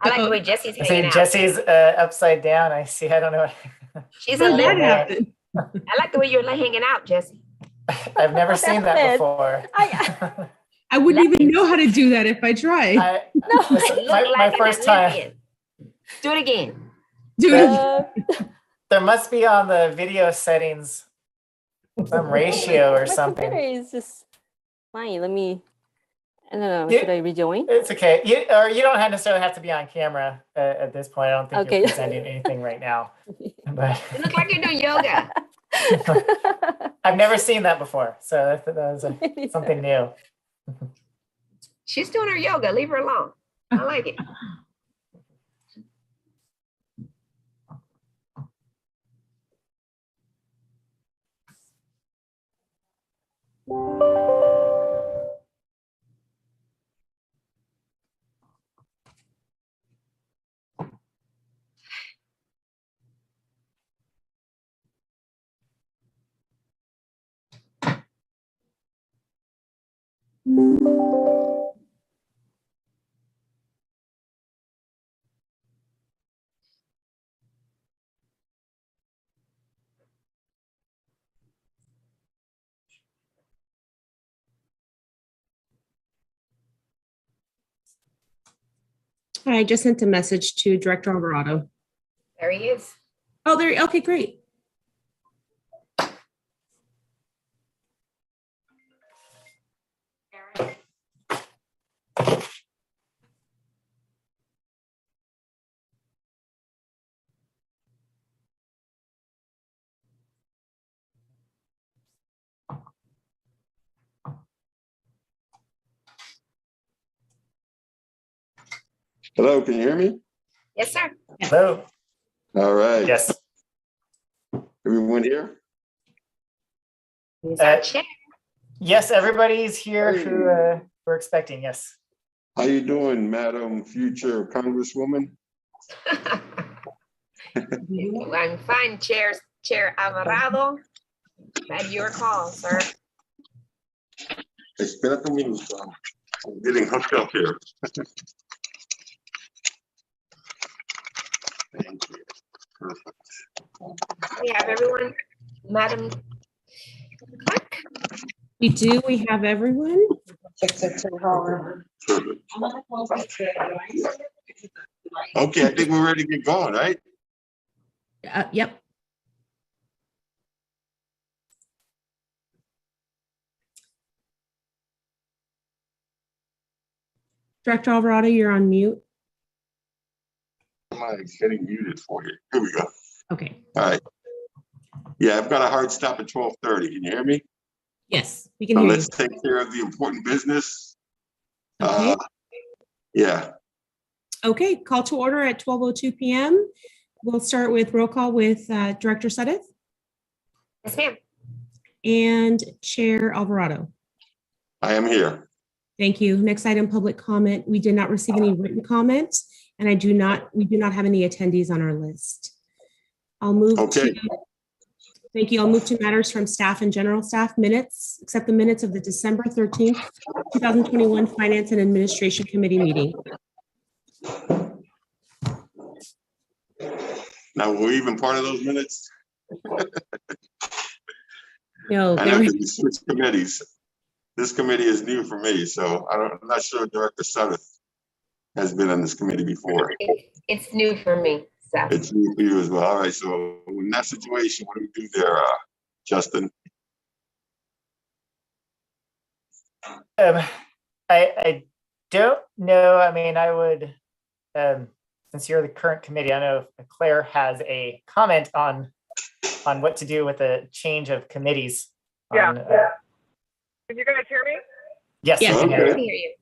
I like the way Jesse's I hanging see out. Jesse's upside down. I see. I don't know. She's How a did that little. happen? I like the way you're like hanging out, Jesse. I've never seen that happened? before. I wouldn't even know how to do that if I tried. This is Look my like an first time. Olympian. Do it again. Dude, There must be on the video settings some ratio or My something. computer is just fine. Let me. I don't know. Yeah. Should I rejoin? It's okay. You don't necessarily have to be on camera at this point. I don't think Okay. you're presenting anything right now. But You look like you're doing yoga. I've never seen that before, so that was something new. She's doing her yoga. Leave her alone. I like it. I just sent a message to Director Alvarado. There he is. Oh, there. Okay, great. Hello, can you hear me? Yes, sir. Hello. All right. Yes. Everyone here? He's our chair. Yes, everybody's here who we're expecting. Yes. How you doing, Madam Future Congresswoman? I'm fine, Chair Alvarado. At your call, sir. Espérate un minuto. I'm getting hooked up here. Thank you. Perfect. We have everyone, Madam Clerk. We do. We have everyone. Perfect. Okay, I think we're ready to get going, right? Yep. Director Alvarado, you're on mute. Am I getting muted for you? Here we go. Okay. All right. Yeah, I've got a hard stop at 12:30. Can you hear me? Yes, we can So hear you. let's take care of the important business. Okay. Yeah. Okay, call to order at 12:02 p.m. We'll start with roll call with Director Suddeth Yes, ma'am. and Chair Alvarado. I am here. Thank you. Next item, public comment. We did not receive any written comments, and we do not have any attendees on our list. I'll move Okay. to, thank you. I'll move to matters from staff and general staff minutes, accept the minutes of the December 13th, 2021 Finance and Administration Committee meeting. Now, we're even part of those minutes. No, I know that we switched committees. This committee is new for me, so I'm not sure Director Suddeth has been on this committee before. It's new for me, so. It's new for you as well. All right, so in that situation, what do we do there, Justin? I don't know. I mean, I would, since you're the current committee, I know if Claire has a comment on what to do with the change of committees. Yeah. Can you guys hear me? Yes. Yes. we can hear I you. can hear you.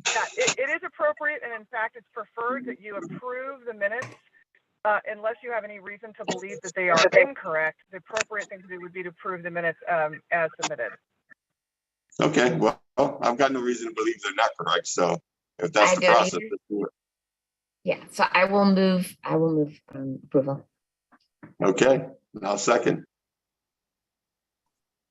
Yeah, it is appropriate, and in fact, it's preferred that you approve the minutes unless you have any reason to believe that they are incorrect. The appropriate thing to do would be to approve the minutes as submitted. Okay, well, I've got no reason to believe they're not correct, so if that's the process, let's do it. Yeah, so I will move approval. Okay, and I'll second.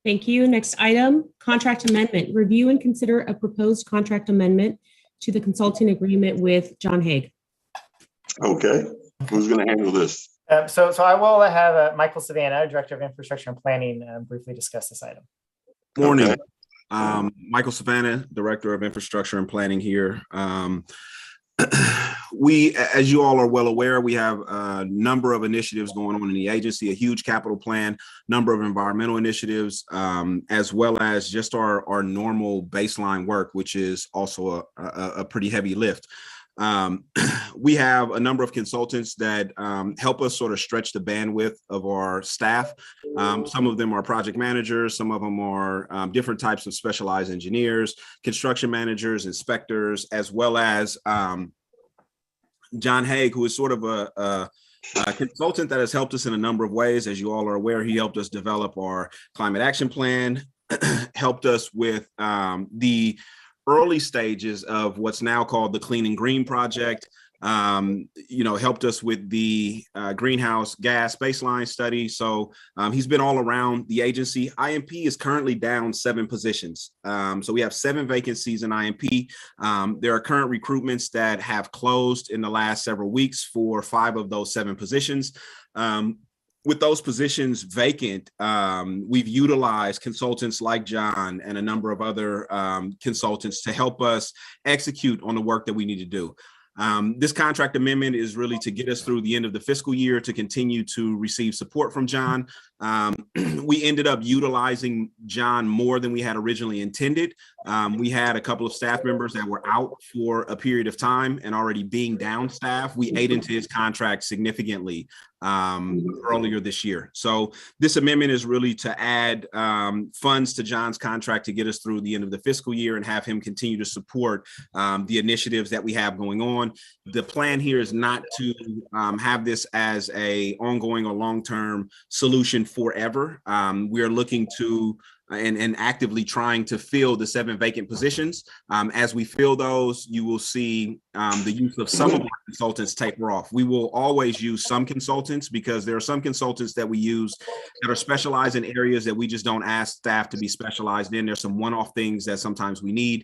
Thank you. Next item, contract amendment. Review and consider a proposed contract amendment to the consulting agreement with John Haig. Okay, who's gonna handle this? So I will have Michael Savannah, Director of Infrastructure and Planning, briefly discuss this item. Morning. Okay. Michael Savannah, Director of Infrastructure and Planning here. We, as you all are well aware, we have a number of initiatives going on in the agency, a huge capital plan, number of environmental initiatives, as well as just our normal baseline work, which is also a pretty heavy lift. We have a number of consultants that help us sort of stretch the bandwidth of our staff. Some of them are project managers, some of them are different types of specialized engineers, construction managers, inspectors, as well as John Haig, who is sort of a consultant that has helped us in a number of ways. As you all are aware, he helped us develop our climate action plan, helped us with the early stages of what's now called the Clean and Green Project, helped us with the greenhouse gas baseline study. So he's been all around the agency. IMP is currently down 7 positions. So we have 7 vacancies in IMP. There are current recruitments that have closed in the last several weeks for 5 of those 7 positions. With those positions vacant, we've utilized consultants like John and a number of other consultants to help us execute on the work that we need to do. This contract amendment is really to get us through the end of the fiscal year to continue to receive support from John. We ended up utilizing John more than we had originally intended. We had a couple of staff members that were out for a period of time and already being down staff. We ate into his contract significantly earlier this year. So this amendment is really to add funds to John's contract to get us through the end of the fiscal year and have him continue to support the initiatives that we have going on. The plan here is not to have this as a ongoing or long-term solution forever. We are looking to and actively trying to fill the 7 vacant positions. As we fill those, you will see the use of some of our consultants taper off. We will always use some consultants because there are some consultants that we use that are specialized in areas that we just don't ask staff to be specialized in. There's some one-off things that sometimes we need.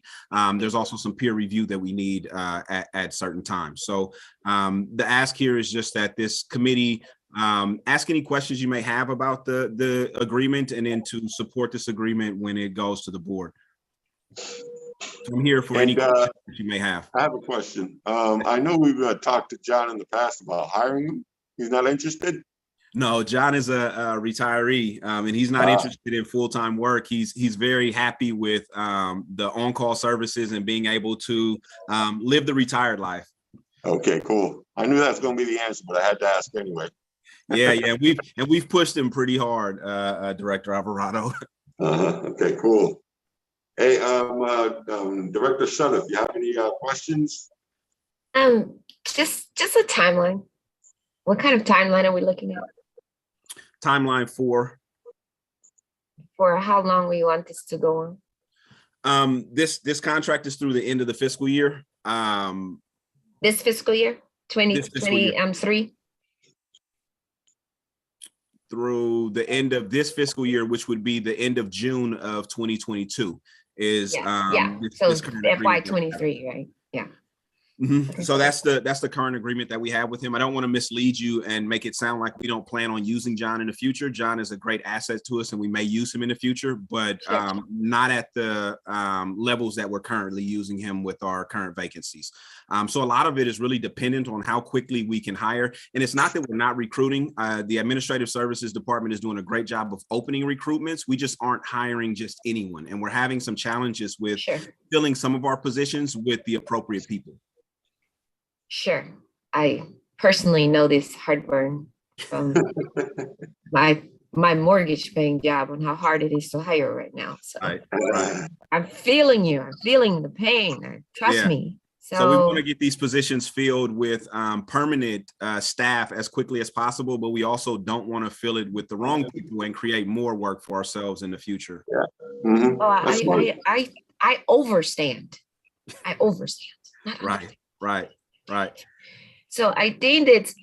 There's also some peer review that we need at certain times. So the ask here is just that this committee ask any questions you may have about the agreement and then to support this agreement when it goes to the board. I'm here for any questions that you may have. I have a question. I know we've talked to John in the past about hiring him. He's not interested? No, John is a retiree and he's not interested in full-time work. He's very happy with the on-call services and being able to live the retired life. Okay, cool. I knew that's going to be the answer, but I had to ask anyway. Yeah, we've pushed him pretty hard, Director Alvarado. Okay, cool. Hey, Director Sutter, do you have any questions? Just a timeline. What kind of timeline are we looking at? Timeline for how long we want this to go on? This contract is through the end of the fiscal year. This fiscal year, 2023. Through the end of this fiscal year, which would be the end of June of 2022, is so FY23, right? Yeah. Mm-hmm. So that's the current agreement that we have with him. I don't want to mislead you and make it sound like we don't plan on using John in the future. John is a great asset to us and we may use him in the future, but not at the levels that we're currently using him with our current vacancies. So a lot of it is really dependent on how quickly we can hire. And it's not that we're not recruiting. The Administrative Services Department is doing a great job of opening recruitments. We just aren't hiring just anyone. And we're having some challenges with filling some of our positions with the appropriate people. Sure. I personally know this heartburn from my mortgage paying job on how hard it is to hire right now. So I'm feeling you. I'm feeling the pain. Trust me. So we want to get these positions filled with permanent staff as quickly as possible, but we also don't want to fill it with the wrong people and create more work for ourselves in the future. Yeah. Mm-hmm. I overstand. I overstand. Right. So I think that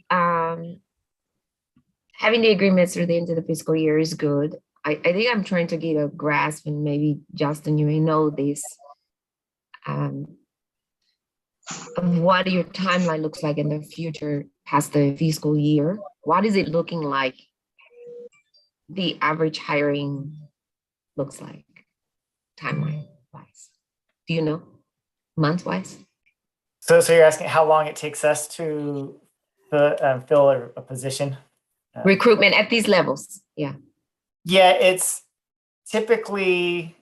having the agreements through the end of the fiscal year is good. I think I'm trying to get a grasp, and maybe Justin, you may know this. of what your timeline looks like in the future past the fiscal year. What is it looking like? The average hiring looks like timeline wise. Do you know? Month wise? So you're asking how long it takes us to fill a position? Recruitment at these levels. Yeah. Yeah, it's typically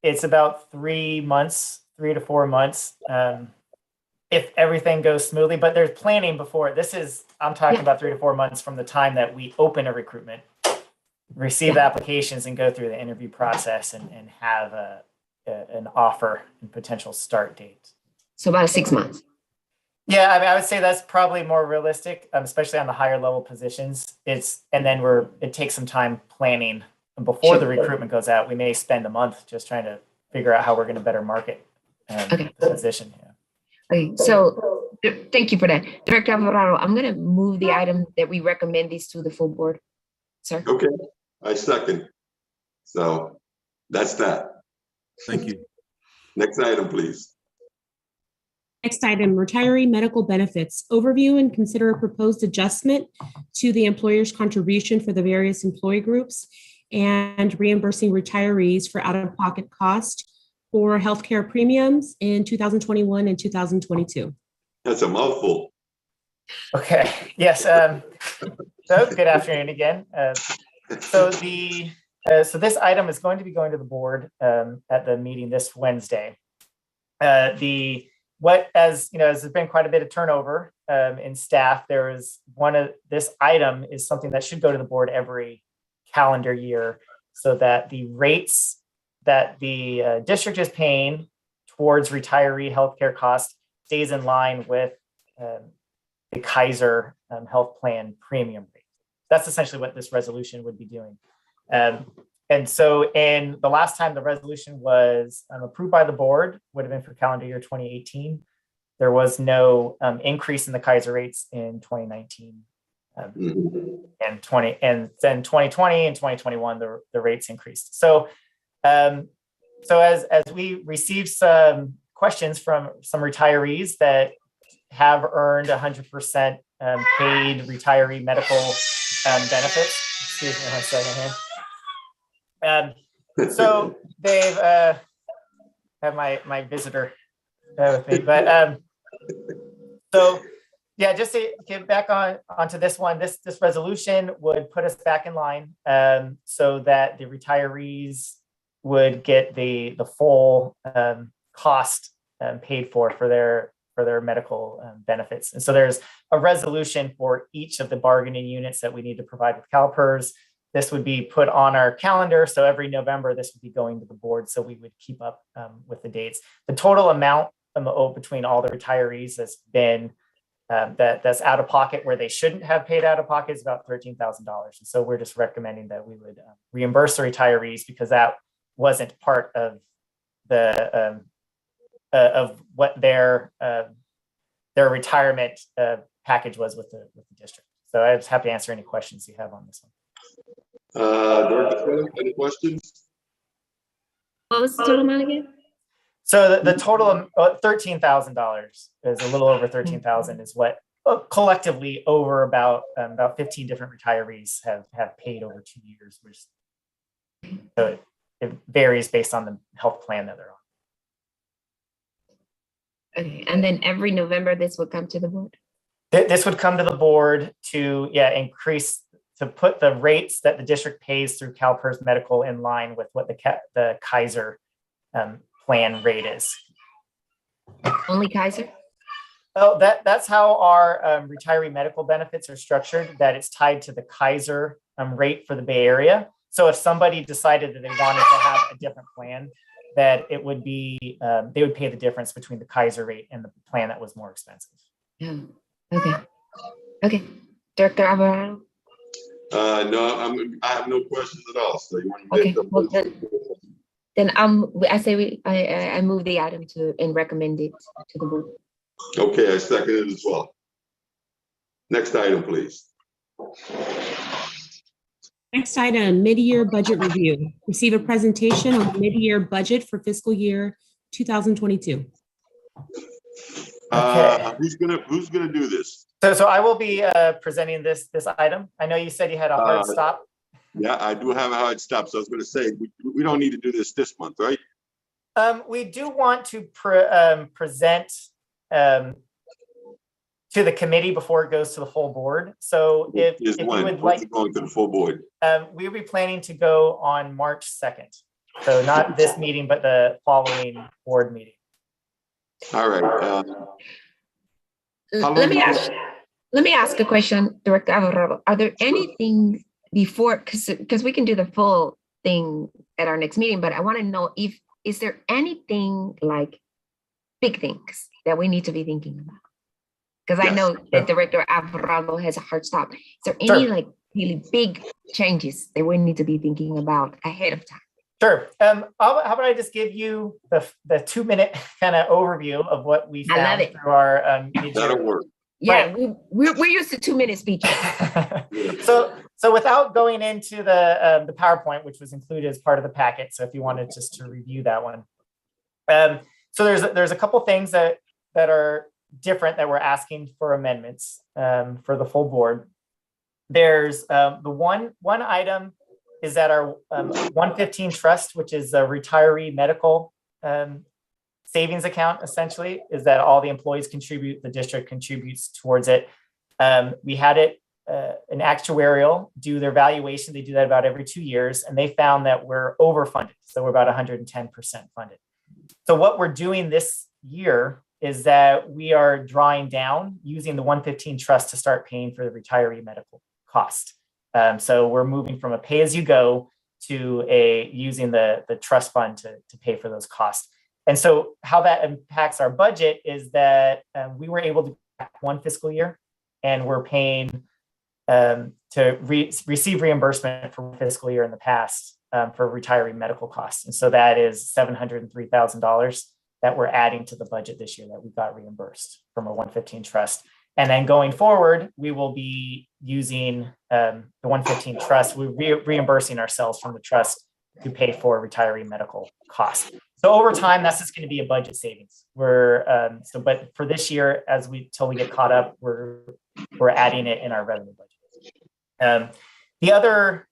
it's about 3 months, 3 to 4 months, if everything goes smoothly. But there's planning before. I'm talking about 3 to 4 months from the time that we open a recruitment, receive the applications, and go through the interview process and have an offer and potential start date. So about 6 months. Yeah, I mean, I would say that's probably more realistic, especially on the higher level positions. It takes some time planning. And before the recruitment goes out, we may spend a month just trying to figure out how we're going to better market the position. Yeah. Okay, so thank you for that. Director Alvarado, I'm going to move the item that we recommend this to the full board. Sir? Okay, I second. So that's that. Thank you. Next item, please. Next item, retiree medical benefits. Overview and consider a proposed adjustment to the employer's contribution for the various employee groups and reimbursing retirees for out-of-pocket cost for healthcare premiums in 2021 and 2022. That's a mouthful. Okay. Yes. So good afternoon again. So this item is going to be going to the board at the meeting this Wednesday. As there's been quite a bit of turnover in staff, this item is something that should go to the board every calendar year, so that the rates that the district is paying towards retiree healthcare costs stays in line with the Kaiser health plan premium rate. That's essentially what this resolution would be doing. And so the last time the resolution was approved by the board would have been for calendar year 2018. There was no increase in the Kaiser rates in 2019. And then 2020 and 2021, the rates increased. So as we received some questions from some retirees that have earned 100% paid retiree medical benefits. Excuse me 1 second here. So they've have my visitor with me, but so yeah, just to get back onto this one, this resolution would put us back in line so that the retirees would get the full cost paid for their medical benefits. And so there's a resolution for each of the bargaining units that we need to provide with CalPERS. This would be put on our calendar. So every November, this would be going to the board. So we would keep up with the dates. The total amount between all the retirees has been that's out of pocket where they shouldn't have paid out of pocket is about $13,000. And so we're just recommending that we would reimburse the retirees because that wasn't part of the of what their retirement package was with the district. So I was happy to answer any questions you have on this one. Director, any questions? What was the total amount again? So the total $13,000 is a little over 13,000 is what collectively over about 15 different retirees have paid over 2 years. So it varies based on the health plan that they're on. Okay, and then every November this would come to the board? This would come to the board to increase, to put the rates that the district pays through CalPERS Medical in line with what the Kaiser plan rate is. Only Kaiser? Oh, that's how our retiree medical benefits are structured, that it's tied to the Kaiser rate for the Bay Area. So if somebody decided that they wanted to have a different plan, that it would be, they would pay the difference between the Kaiser rate and the plan that was more expensive. Yeah. Okay. Director Alvarado? No, I have no questions at all. So you want Okay. Well, then I move the item and recommend it to the board. Okay, I second it as well. Next item, please. Next item, mid-year budget review. Receive a presentation on the mid-year budget for fiscal year 2022. Okay. Who's gonna do this? So I will be presenting this item. I know you said you had a hard stop. Yeah, I do have a hard stop. So I was gonna say, we don't need to do this month, right? We do want to present to the committee before it goes to the full board. So if you would like, going to the full board. we'll be planning to go on March 2nd. So not this meeting, but the following board meeting. All right. Let me ask a question, Director Alvarado. Are there anything before, because we can do the full thing at our next meeting, but I want to know is there anything like big things that we need to be thinking about? Because I know that Director Alvarado has a hard stop. Is there any like really big changes that we need to be thinking about ahead of time? Sure. How about I just give you the 2-minute kind of overview of what we found through our That'll work. Yeah, we're used to 2-minute speeches. So without going into the PowerPoint, which was included as part of the packet, so if you wanted just to review that one. So there's a couple things that are different that we're asking for amendments for the full board. There's the one item is that our 115 trust, which is a retiree medical savings account, essentially, is that all the employees contribute, the district contributes towards it. We had it, an actuarial do their valuation. They do that about every 2 years, and they found that we're overfunded. So we're about 110% funded. So what we're doing this year is that we are drawing down using the 115 trust to start paying for the retiree medical cost. So we're moving from a pay-as-you-go to using the trust fund to pay for those costs. And so how that impacts our budget is that we were able to back one fiscal year, and we're paying to receive reimbursement for fiscal year in the past for retiree medical costs. And so that is $703,000 that we're adding to the budget this year that we got reimbursed from a 115 trust. And then going forward, we will be using the 115 trust. We're reimbursing ourselves from the trust to pay for retiree medical costs. So over time, that's just going to be a budget savings. But for this year, till we get caught up, we're adding it in our revenue budget. The other,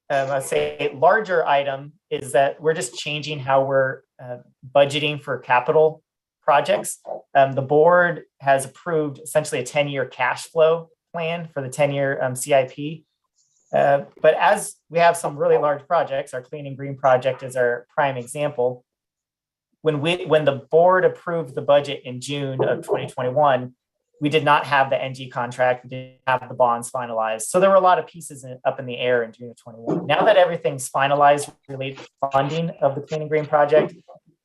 I'd say, larger item is that we're just changing how we're budgeting for capital projects. The board has approved essentially a 10-year cash flow plan for the 10-year CIP. But as we have some really large projects, our Clean and Green project is our prime example. When the board approved the budget in June of 2021, we did not have the NG contract, we didn't have the bonds finalized. So there were a lot of pieces up in the air in June of 21. Now that everything's finalized related to funding of the Clean and Green project,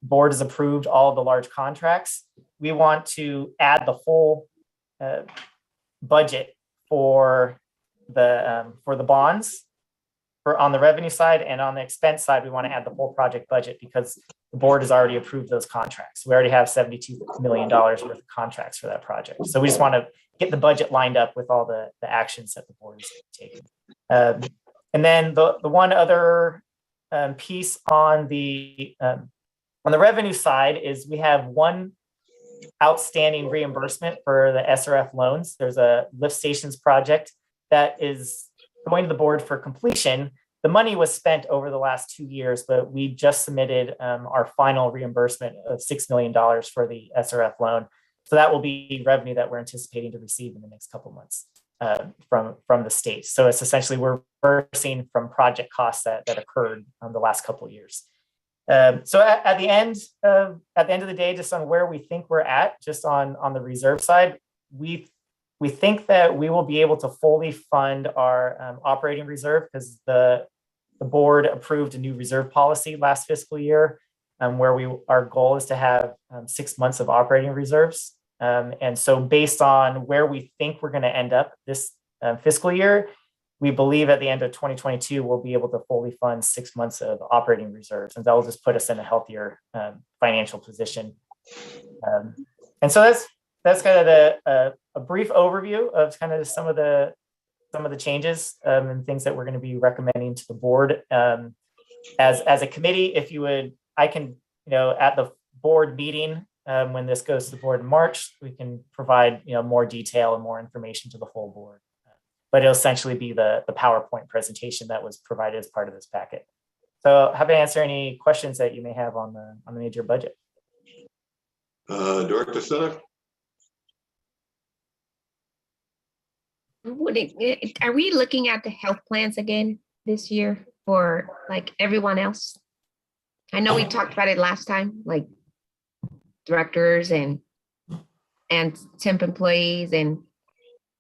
board has approved all of the large contracts. We want to add the full budget for the bonds on the revenue side, and on the expense side, we want to add the full project budget because the board has already approved those contracts. We already have $72 million worth of contracts for that project. So we just want to get the budget lined up with all the actions that the board is taking. And then the one other piece on the revenue side is we have one outstanding reimbursement for the SRF loans. There's a lift stations project that is going to the board for completion. The money was spent over the last 2 years, but we just submitted our final reimbursement of $6 million for the SRF loan. So that will be revenue that we're anticipating to receive in the next couple of months from the state. So it's essentially we're reversing from project costs that occurred the last couple of years. So at the end of the day, just on where we think we're at, just on the reserve side, we think that we will be able to fully fund our operating reserve because the board approved a new reserve policy last fiscal year, where our goal is to have 6 months of operating reserves. And so based on where we think we're going to end up this fiscal year, we believe at the end of 2022, we'll be able to fully fund 6 months of operating reserves, and that will just put us in a healthier financial position. And so that's kind of a brief overview of kind of some of the changes and things that we're going to be recommending to the board. As a committee, if you would, I can, at the board meeting when this goes to the board in March, we can provide more detail and more information to the whole board. But it'll essentially be the PowerPoint presentation that was provided as part of this packet. So happy to answer any questions that you may have on the mid-year budget. Director Sutter? Are we looking at the health plans again this year for like everyone else? I know we talked about it last time, like directors and temp employees and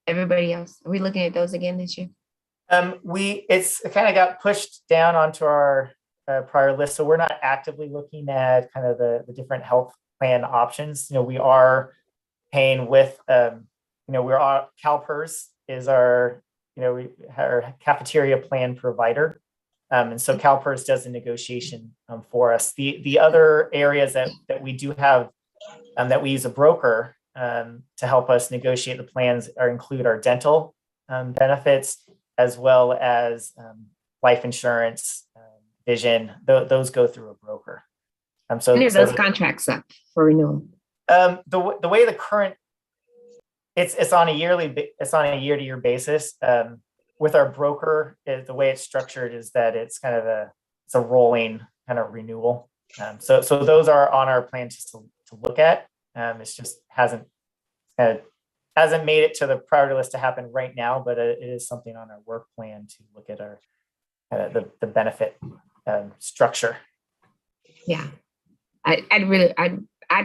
everybody else. Are we looking at those again this year? It kind of got pushed down onto our prior list, so we're not actively looking at kind of the different health plan options. We are paying with, CalPERS is our cafeteria plan provider. And so CalPERS does the negotiation for us. The other areas that we do have, that we use a broker to help us negotiate the plans include our dental benefits, as well as life insurance, vision. Those go through a broker. So when are those contracts up for renewal? The way the current, it's on a year-to-year basis. With our broker, the way it's structured is that it's kind of a rolling kind of renewal. So those are on our plan just to look at. It's just hasn't made it to the priority list to happen right now, but it is something on our work plan to look at our the benefit structure. Yeah, I'd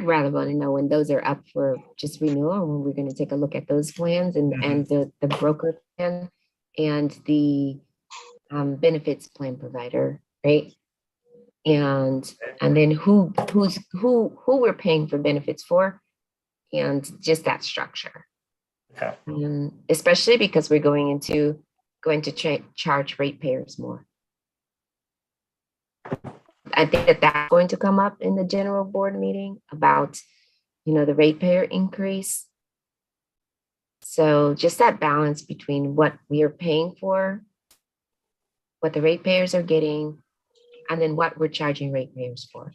rather want to know when those are up for just renewal, when we're going to take a look at those plans and the broker plan and the benefits plan provider, right? And then who we're paying for benefits for, and just that structure. Okay. Especially because we're going to charge ratepayers more. I think that's going to come up in the general board meeting about, the ratepayer increase. So just that balance between what we are paying for, what the ratepayers are getting, and then what we're charging ratepayers for.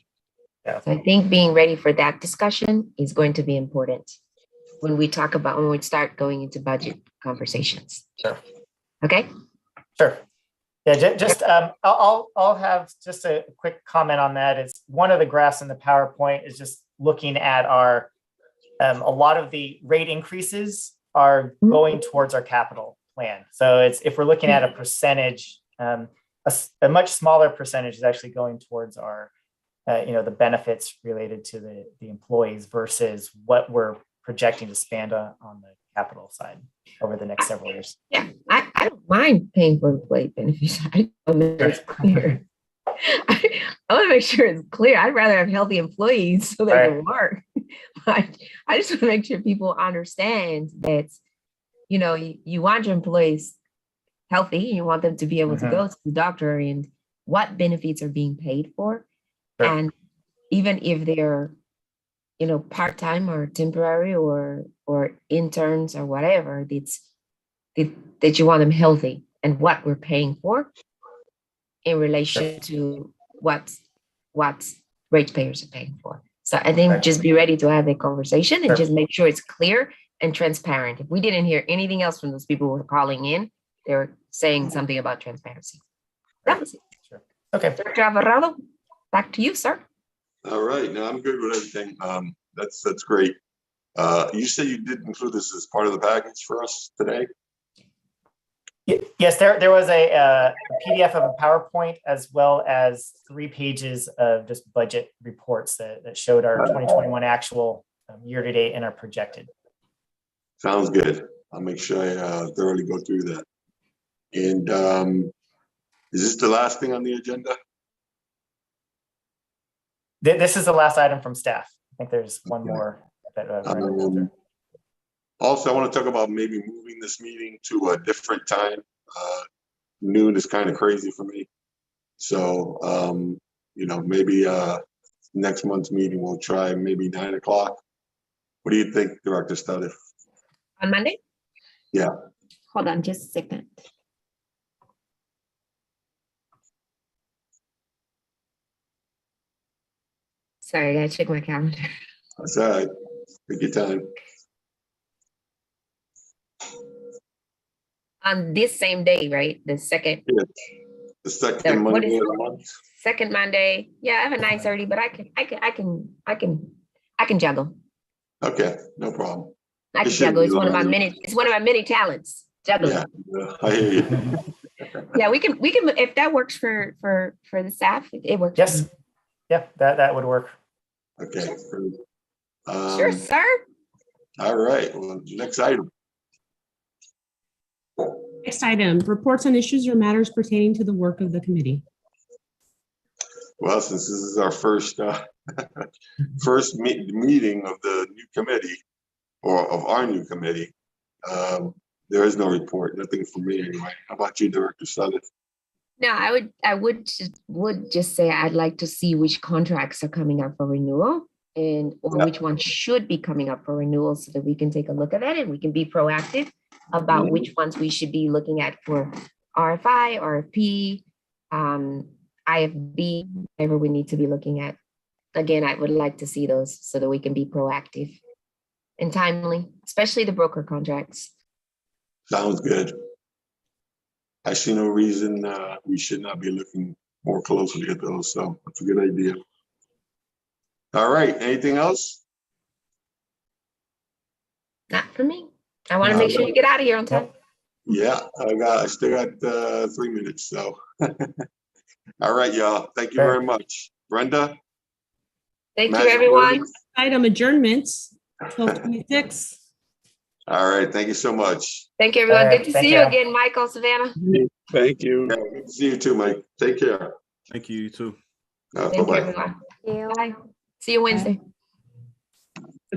Yeah. So I think being ready for that discussion is going to be important when we start going into budget conversations. Sure. Okay. Sure. Yeah, just I'll have just a quick comment on that. It's one of the graphs in the PowerPoint is just looking at our a lot of the rate increases are going towards our capital plan. So if we're looking at a percentage, a much smaller percentage is actually going towards our the benefits related to the employees versus what we're projecting to spend on the capital side over the next several years. Yeah, I don't mind paying for employee benefits. I want to make sure it's clear. I want to make sure it's clear. I'd rather have healthy employees so they can work. But I just want to make sure people understand that, you want your employees healthy. You want them to be able to go to the doctor and what benefits are being paid for. Sure. And even if they're, part-time or temporary or interns or whatever, that you want them healthy and what we're paying for in relation to what ratepayers are paying for. So I think just be ready to have a conversation and just make sure it's clear and transparent. If we didn't hear anything else from those people who were calling in, they were saying something about transparency. That was it. Sure. Okay. Dr. Alvarado, back to you, sir. All right. No, I'm good with everything. That's great. You said you did include this as part of the package for us today? Yes, there was a PDF of a PowerPoint as well as 3 pages of just budget reports that showed our 2021 actual year to date and our projected. Sounds good. I'll make sure I thoroughly go through that. And is this the last thing on the agenda? This is the last item from staff. I think there's one more. Also, I want to talk about maybe moving this meeting to a different time. Noon is kind of crazy for me. So, maybe next month's meeting, we'll try maybe 9 o'clock. What do you think, Director Studiff? On Monday? Yeah. Hold on just a second. Sorry, I gotta check my calendar. That's all right. Take your time. On this same day, right? The second, The second what Monday is of the month. second Monday. Yeah, I have a 9:30, but I can juggle. Okay, no problem. I It can shouldn't juggle. be It's one of my long. many, it's one of my many talents. Juggling. Yeah, I hear you. Yeah, we can, if that works for the staff, it works. Yes. Yeah, that would work. Okay. Great. Sure, sir. All right. Well, next item. Next item, reports on issues or matters pertaining to the work of the committee. Well, since this is our first meeting of the new committee, or of our new committee, there is no report. Nothing from me anyway. How about you, Director Sutter? No, I would just say I'd like to see which contracts are coming up for renewal or which ones should be coming up for renewal so that we can take a look at that and we can be proactive about which ones we should be looking at for RFI, RFP, IFB, whatever we need to be looking at. Again, I would like to see those so that we can be proactive and timely, especially the broker contracts. Sounds good. I see no reason we should not be looking more closely at those, so that's a good idea. All right, anything else? Not for me. I want to make sure you get out of here on time. Yeah, I still got 3 minutes, so. All right, y'all. Thank you very much. Brenda? Thank you, everyone. Item adjournments, 12:26. All right, thank you so much. Thank you, everyone. Good to Thank see you. you again, Michael, Savannah. Thank you. Yeah, good to see you too, Mike. Take care. Thank you, you too. Thank you, Bye-bye. everyone. Yeah. Bye. See you Wednesday.